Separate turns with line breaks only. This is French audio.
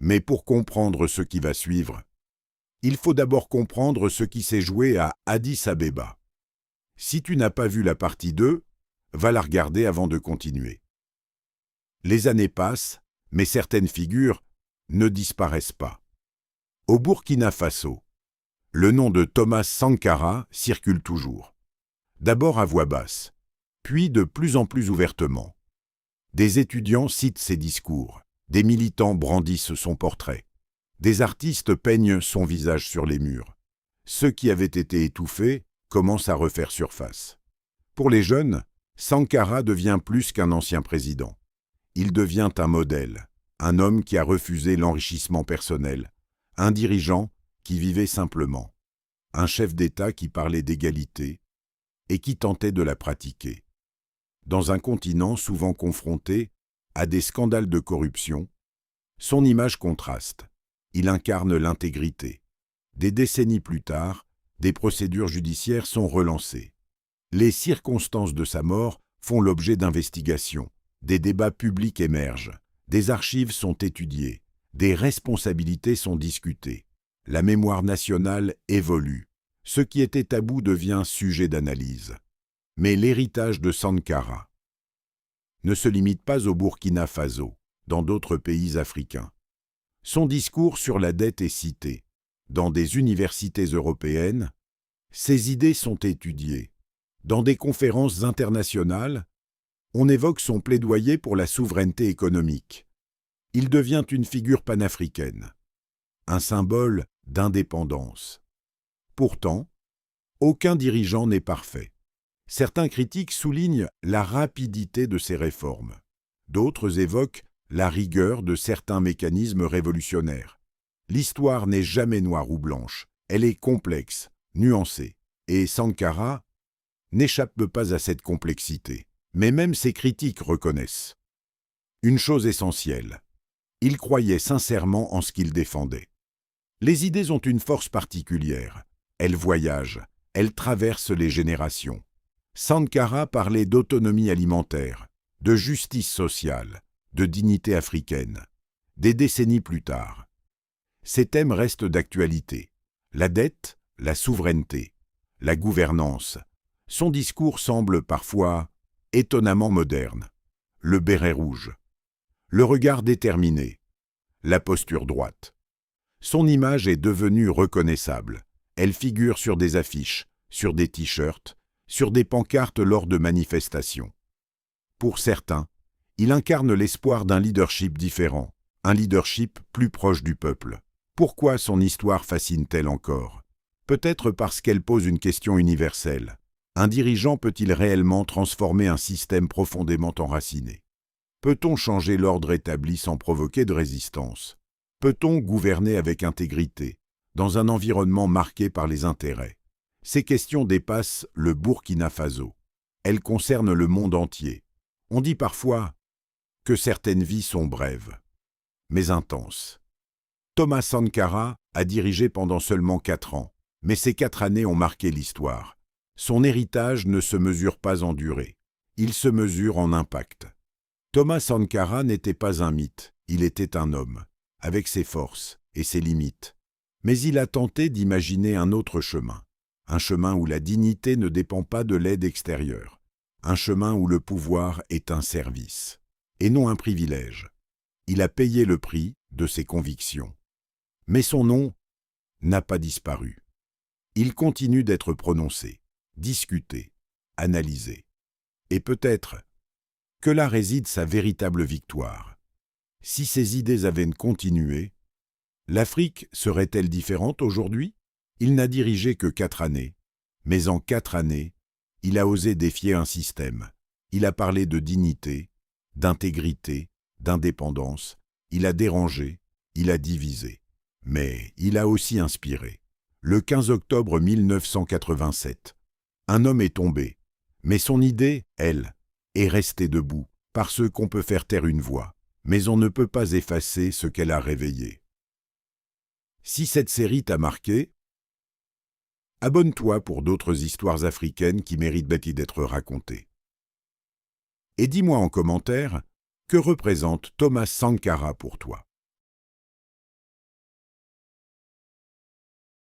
Mais pour comprendre ce qui va suivre, il faut d'abord comprendre ce qui s'est joué à Addis-Abeba. Si tu n'as pas vu la partie 2, va la regarder avant de continuer. Les années passent, mais certaines figures ne disparaissent pas. Au Burkina Faso, le nom de Thomas Sankara circule toujours. D'abord à voix basse, puis de plus en plus ouvertement. Des étudiants citent ses discours, des militants brandissent son portrait, des artistes peignent son visage sur les murs. Ceux qui avaient été étouffés commencent à refaire surface. Pour les jeunes, Sankara devient plus qu'un ancien président. Il devient un modèle, un homme qui a refusé l'enrichissement personnel, un dirigeant qui vivait simplement, un chef d'État qui parlait d'égalité et qui tentait de la pratiquer. Dans un continent souvent confronté à des scandales de corruption, son image contraste. Il incarne l'intégrité. Des décennies plus tard, des procédures judiciaires sont relancées. Les circonstances de sa mort font l'objet d'investigations. Des débats publics émergent. Des archives sont étudiées. Des responsabilités sont discutées. La mémoire nationale évolue. Ce qui était tabou devient sujet d'analyse. Mais l'héritage de Sankara ne se limite pas au Burkina Faso, dans d'autres pays africains. Son discours sur la dette est cité. Dans des universités européennes, ses idées sont étudiées. Dans des conférences internationales, on évoque son plaidoyer pour la souveraineté économique. Il devient une figure panafricaine, un symbole d'indépendance. Pourtant, aucun dirigeant n'est parfait. Certains critiques soulignent la rapidité de ses réformes. D'autres évoquent la rigueur de certains mécanismes révolutionnaires. L'histoire n'est jamais noire ou blanche, elle est complexe, nuancée, et Sankara n'échappe pas à cette complexité. Mais même ses critiques reconnaissent une chose essentielle. Il croyait sincèrement en ce qu'il défendait. Les idées ont une force particulière. Elles voyagent, elles traversent les générations. Sankara parlait d'autonomie alimentaire, de justice sociale, de dignité africaine. Des décennies plus tard, ces thèmes restent d'actualité. La dette, la souveraineté, la gouvernance. Son discours semble parfois étonnamment moderne. Le béret rouge, le regard déterminé, la posture droite. Son image est devenue reconnaissable. Elle figure sur des affiches, sur des t-shirts, sur des pancartes lors de manifestations. Pour certains, il incarne l'espoir d'un leadership différent, un leadership plus proche du peuple. Pourquoi son histoire fascine-t-elle encore? Peut-être parce qu'elle pose une question universelle. Un dirigeant peut-il réellement transformer un système profondément enraciné? Peut-on changer l'ordre établi sans provoquer de résistance? Peut-on gouverner avec intégrité, dans un environnement marqué par les intérêts? Ces questions dépassent le Burkina Faso. Elles concernent le monde entier. On dit parfois que certaines vies sont brèves, mais intenses. Thomas Sankara a dirigé pendant seulement 4 ans, mais ces 4 années ont marqué l'histoire. Son héritage ne se mesure pas en durée, il se mesure en impact. Thomas Sankara n'était pas un mythe, il était un homme, avec ses forces et ses limites. Mais il a tenté d'imaginer un autre chemin, un chemin où la dignité ne dépend pas de l'aide extérieure, un chemin où le pouvoir est un service, et non un privilège. Il a payé le prix de ses convictions. Mais son nom n'a pas disparu. Il continue d'être prononcé, discuté, analysé. Et peut-être que là réside sa véritable victoire. Si ses idées avaient continué, l'Afrique serait-elle différente aujourd'hui? Il n'a dirigé que 4 années, mais en 4 années, il a osé défier un système. Il a parlé de dignité, d'intégrité, d'indépendance. Il a dérangé, il a divisé. Mais il a aussi inspiré. Le 15 octobre 1987, un homme est tombé, mais son idée, elle, est restée debout, parce qu'on peut faire taire une voix, mais on ne peut pas effacer ce qu'elle a réveillé. Si cette série t'a marqué, abonne-toi pour d'autres histoires africaines qui méritent d'être racontées. Et dis-moi en commentaire, que représente Thomas Sankara pour toi?